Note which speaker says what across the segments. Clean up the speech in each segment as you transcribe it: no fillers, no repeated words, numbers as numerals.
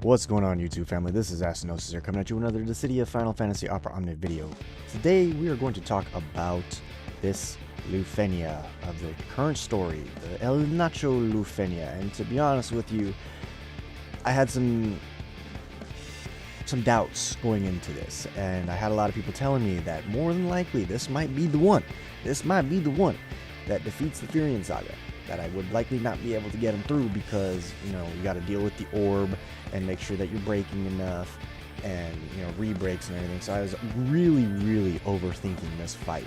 Speaker 1: What's going on, YouTube family? This is Astinosis here, coming at you with another Dissidia Final Fantasy Opera Omnia video. Today we are going to talk about this LUFENIA of the current story, the eald'narche LUFENIA. And to be honest with you, I had some doubts going into this, and I had a lot of people telling me that more than likely this might be the one. This might be the one that defeats the Firion Saga. That I would likely not be able to get him through because, you know, you got to deal with the orb and make sure that you're breaking enough and, you know, re-breaks and everything. So I was really overthinking this fight.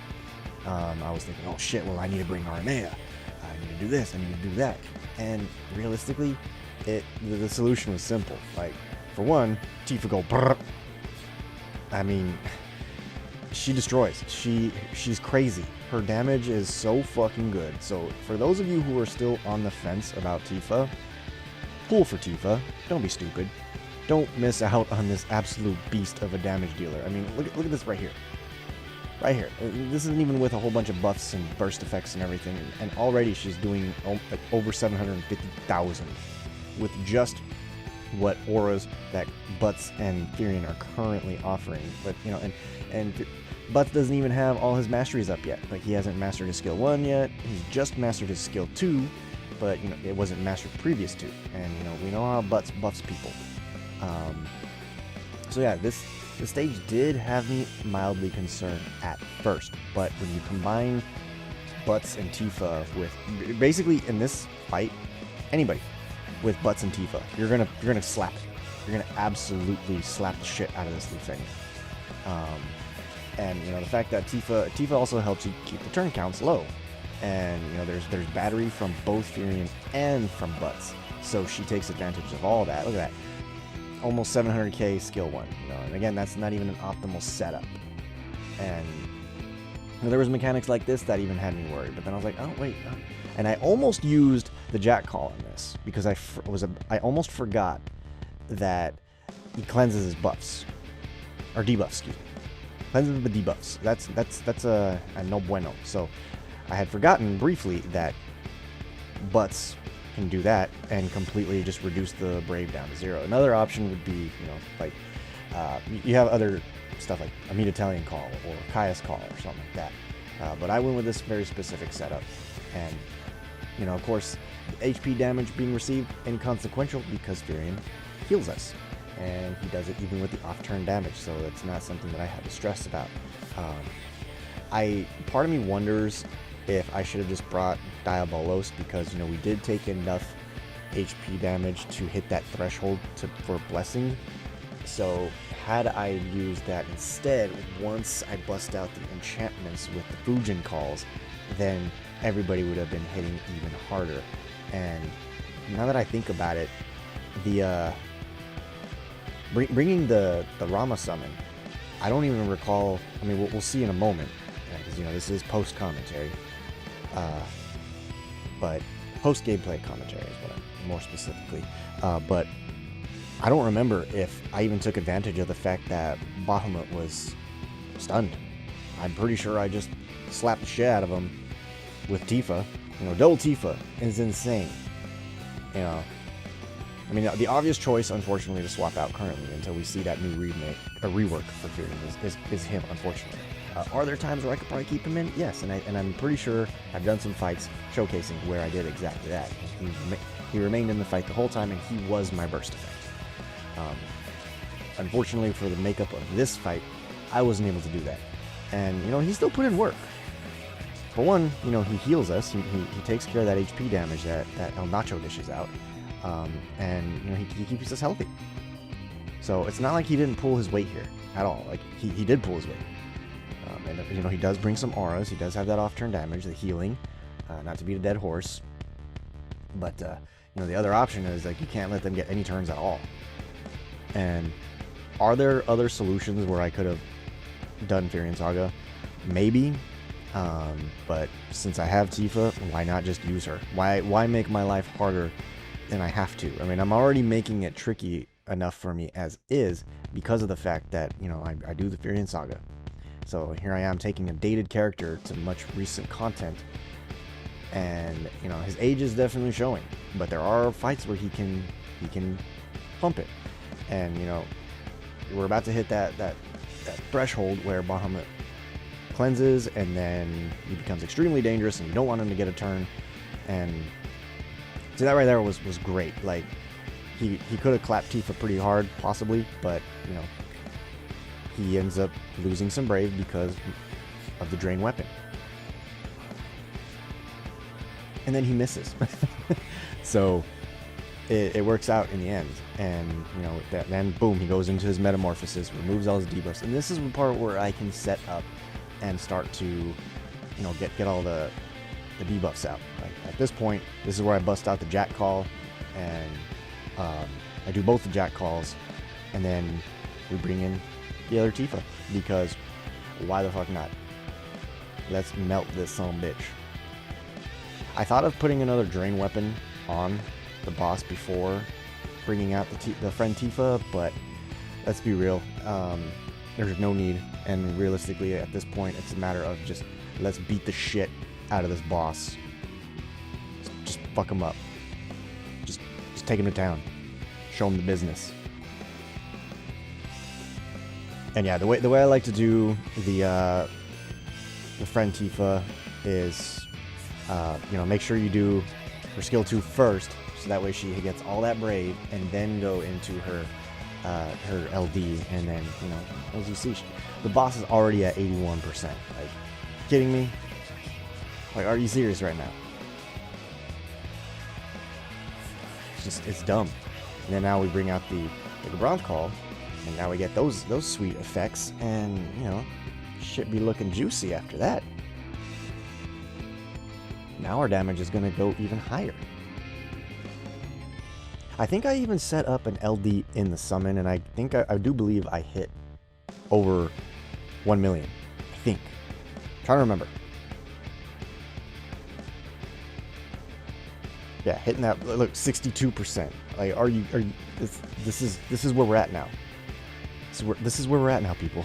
Speaker 1: I was thinking, oh shit, well I need to bring Omnia. I need to do this, I need to do that. And realistically, the solution was simple. Like, for one, Tifa go brrr. I mean, she destroys. She's crazy. Her damage is so fucking good. So for those of you who are still on the fence about Tifa, pull for Tifa. Don't be stupid. Don't miss out on this absolute beast of a damage dealer. I mean, look at this right here. Right here. This isn't even with a whole bunch of buffs and burst effects and everything. And already she's doing like over 750,000 with just what auras that Butts and Firion are currently offering. But, you know, and Butts doesn't even have all his masteries up yet. Like, he hasn't mastered his skill 1 yet. He's just mastered his skill 2, but, you know, it wasn't mastered previous to. And, you know, we know how Butts buffs people. So yeah, this stage did have me mildly concerned at first, but when you combine Butts and Tifa with, basically in this fight, anybody with Butts and Tifa, you're gonna slap it. You're gonna absolutely slap the shit out of this LUFENIA. And, you know, the fact that Tifa also helps you keep the turn counts low. And, you know, there's battery from both Firion and from Butts. So she takes advantage of all that. Look at that. Almost 700k skill 1. You know, and again, that's not even an optimal setup. And, you know, there was mechanics like this that even had me worried. But then I was like, oh, wait. Oh. And I almost used the Jack Call in this. Because I almost forgot that he cleanses his buffs. Or debuffs, excuse me. Cleanses the debuffs. That's a no bueno. So I had forgotten briefly that Butts can do that and completely just reduce the Brave down to 0. Another option would be, you know, like you have other stuff like a Italian Call or Caius Call or something like that. But I went with this very specific setup, and, you know, of course, HP damage being received inconsequential because Firion heals us. And he does it even with the off-turn damage, so it's not something that I have to stress about. Part of me wonders if I should have just brought Diabolos, because, you know, we did take enough HP damage to hit that threshold for blessing. So had I used that instead, once I bust out the enchantments with the Fujin calls, then everybody would have been hitting even harder. And now that I think about it, the bringing the Rama summon, I don't even recall. I mean, we'll see in a moment, because, you know, this is post commentary, but post gameplay commentary is what I'm more specifically. But I don't remember if I even took advantage of the fact that Bahamut was stunned. I'm pretty sure I just slapped the shit out of him with Tifa. You know, double Tifa is insane. You know. I mean, the obvious choice, unfortunately, to swap out currently until we see that new rework for Firion is him, unfortunately. Are there times where I could probably keep him in? Yes, and I'm pretty sure I've done some fights showcasing where I did exactly that. He remained in the fight the whole time, and he was my burst effect. Unfortunately, for the makeup of this fight, I wasn't able to do that. And, you know, he still put in work. For one, you know, he heals us. He takes care of that HP damage that eald'narche dishes out. And, you know, he keeps us healthy. So it's not like he didn't pull his weight here at all. Like, he did pull his weight. And, you know, he does bring some auras. He does have that off-turn damage, the healing. Not to beat a dead horse. But, you know, the other option is, like, you can't let them get any turns at all. And are there other solutions where I could have done Firion Saga? Maybe. But since I have Tifa, why not just use her? Why make my life harder than I have to? I mean, I'm already making it tricky enough for me as is because of the fact that, you know, I do the Firion Saga. So here I am taking a dated character to much recent content, and, you know, his age is definitely showing, but there are fights where he can pump it. And, you know, we're about to hit that threshold where Bahamut cleanses, and then he becomes extremely dangerous, and you don't want him to get a turn. And so that right there was great. Like, he could have clapped Tifa pretty hard, possibly, but, you know, he ends up losing some Brave because of the drain weapon. And then he misses. So it works out in the end. And, you know, then boom, he goes into his metamorphosis, removes all his debuffs. And this is the part where I can set up and start to, you know, get all the debuffs out. Like, at this point, this is where I bust out the Jack Call, and I do both the Jack Calls, and then we bring in the other Tifa, because why the fuck not? Let's melt this son of a bitch. I thought of putting another drain weapon on the boss before bringing out the friend Tifa, but let's be real, there's no need, and realistically at this point it's a matter of just let's beat the shit out of this boss. Just fuck him up. Just take him to town. Show him the business. And yeah, the way I like to do the friend Tifa is, you know, make sure you do her skill 2 first, so that way she gets all that Brave, and then go into her LD, and then, you know, as you see, the boss is already at 81%. Like, kidding me? Like, are you serious right now? It's dumb. And then now we bring out the bronze call, and now we get those sweet effects, and, you know, shit be looking juicy after that. Now our damage is going to go even higher. I think I even set up an LD in the summon, and I think I do believe I hit over 1 million. I think. I'm trying to remember. Yeah, hitting that, look, 62%. Like, are you this is where we're at now. This is where we're at now, people.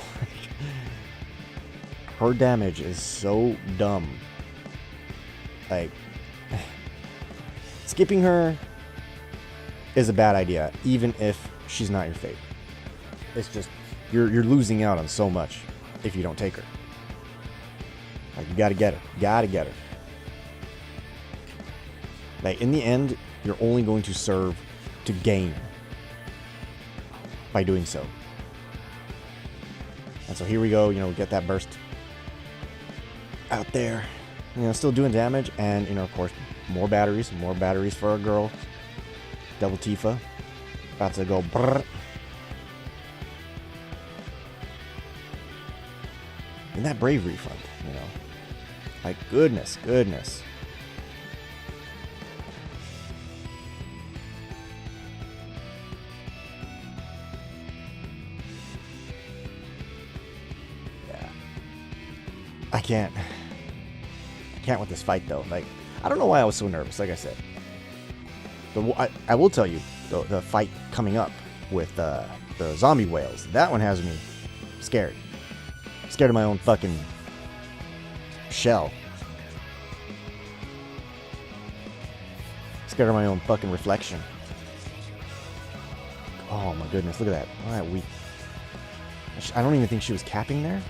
Speaker 1: Her damage is so dumb. Like, skipping her is a bad idea, even if she's not your fave. It's just, you're losing out on so much if you don't take her. Like, you gotta get her. Gotta get her. Like, in the end, you're only going to serve to gain by doing so. And so here we go, you know, get that burst out there. You know, still doing damage, and, you know, of course, more batteries for our girl. Double Tifa. About to go brrr. And that Brave refund, you know. Like, goodness. Yeah. I can't with this fight, though. Like, I don't know why I was so nervous, like I said. But I will tell you, the fight coming up with the zombie whales, that one has me scared. Scared of my own fucking shell. Scared of my own fucking reflection. Oh my goodness, look at that. All right, I don't even think she was capping there.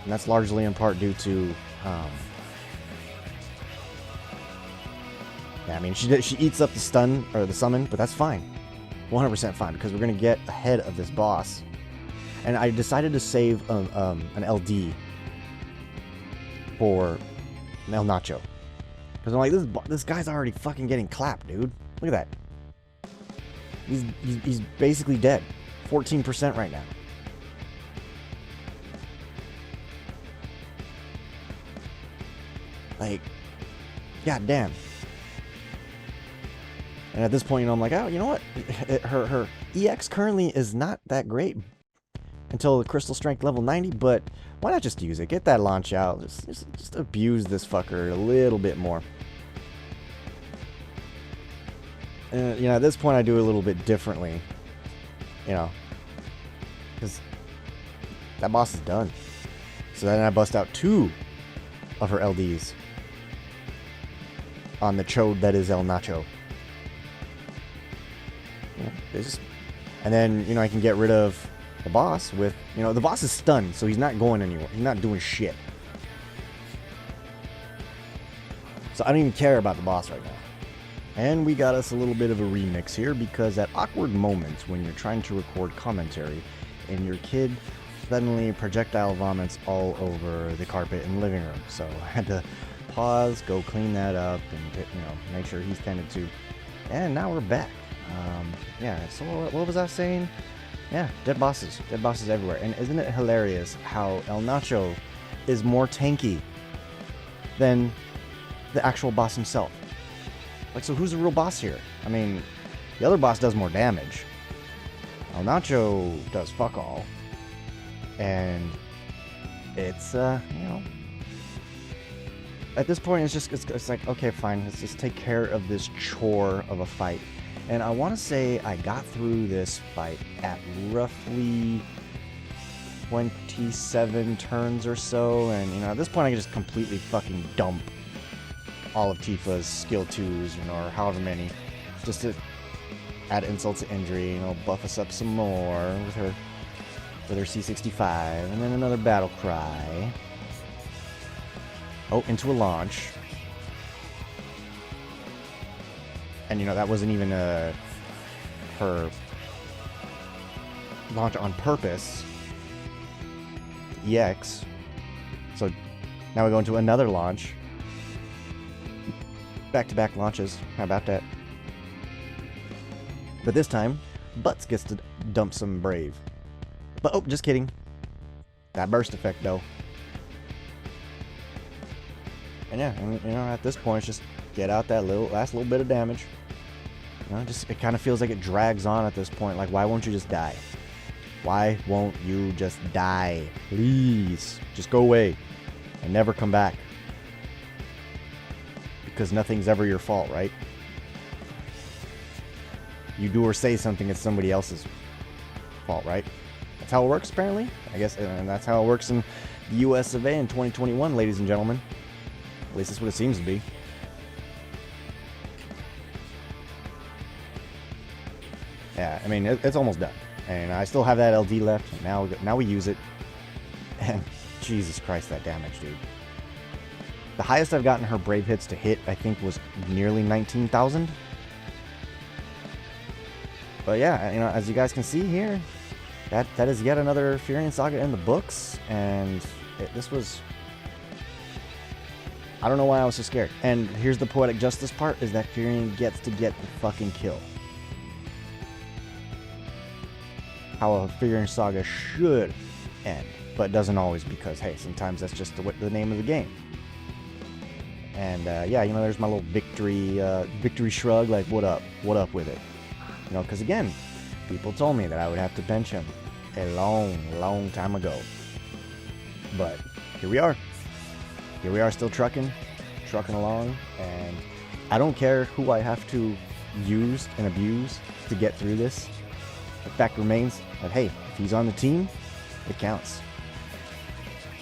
Speaker 1: And that's largely in part due to yeah, I mean, she eats up the stun, or the summon, but that's fine. 100% fine, because we're going to get ahead of this boss. And I decided to save an LD for an eald'narche. Because I'm like, this guy's already fucking getting clapped, dude. Look at that. He's basically dead. 14% right now. Like, god damn. And at this point, you know, I'm like, oh, you know what? Her EX currently is not that great until the crystal strength level 90, but why not just use it? Get that launch out. Just abuse this fucker a little bit more. And, you know, at this point, I do it a little bit differently. You know, because that boss is done. So then I bust out 2 of her LDs on the chode that is eald'narche. They just, and then, you know, I can get rid of the boss with, you know, the boss is stunned, so he's not going anywhere. He's not doing shit. So I don't even care about the boss right now. And we got us a little bit of a remix here, because at awkward moments when you're trying to record commentary and your kid suddenly projectile vomits all over the carpet in the living room. So I had to pause, go clean that up, and, you know, make sure he's tended to. And now we're back. Yeah, so what was I saying? Yeah, dead bosses everywhere. And isn't it hilarious how eald'narche is more tanky than the actual boss himself? Like, so who's the real boss here? I mean, the other boss does more damage. eald'narche does fuck all. And it's, you know, at this point it's like, okay, fine, let's just take care of this chore of a fight. And I want to say I got through this fight at roughly 27 turns or so, and, you know, at this point I can just completely fucking dump all of Tifa's skill 2s, you know, or however many, just to add insult to injury, you know, buff us up some more with her C65, and then another battle cry. Oh, into a launch. And, you know, that wasn't even her launch on purpose. EX. So now we go into another launch. Back-to-back launches. How about that? But this time, Butts gets to dump some Brave. But, oh, just kidding. That burst effect, though. And yeah, you know, at this point, it's just get out that last little bit of damage. You know, just, it kind of feels like it drags on at this point. Like, why won't you just die? Why won't you just die? Please, just go away and never come back. Because nothing's ever your fault, right? You do or say something, it's somebody else's fault, right? That's how it works, apparently. I guess, and that's how it works in the US of A in 2021, ladies and gentlemen. At least that's what it seems to be. Yeah, I mean, it's almost done. And I still have that LD left. Now we use it. And Jesus Christ, that damage, dude. The highest I've gotten her Brave hits to hit, I think, was nearly 19,000. But yeah, you know, as you guys can see here, that is yet another Firion Saga in the books. And this was... I don't know why I was so scared. And here's the poetic justice part, is that Firion gets to get the fucking kill. How a Firion Saga should end, but doesn't always, because, hey, sometimes that's just the name of the game. And, yeah, you know, there's my little victory shrug, like, what up with it? You know, because, again, people told me that I would have to bench him a long time ago. But here we are. Here we are, still trucking along, and I don't care who I have to use and abuse to get through this. The fact remains that, hey, if he's on the team, it counts.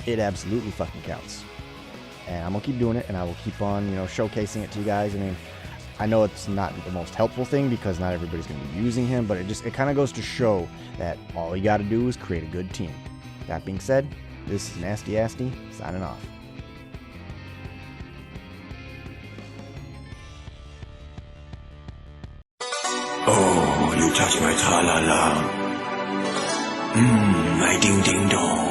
Speaker 1: It absolutely fucking counts. And I'm gonna keep doing it, and I will keep on, you know, showcasing it to you guys. I mean, I know it's not the most helpful thing because not everybody's gonna be using him, but it kind of goes to show that all you gotta do is create a good team. That being said, this is Nasty Asti, signing off.
Speaker 2: Oh, you touch my tra-la-la. My ding-ding-dong.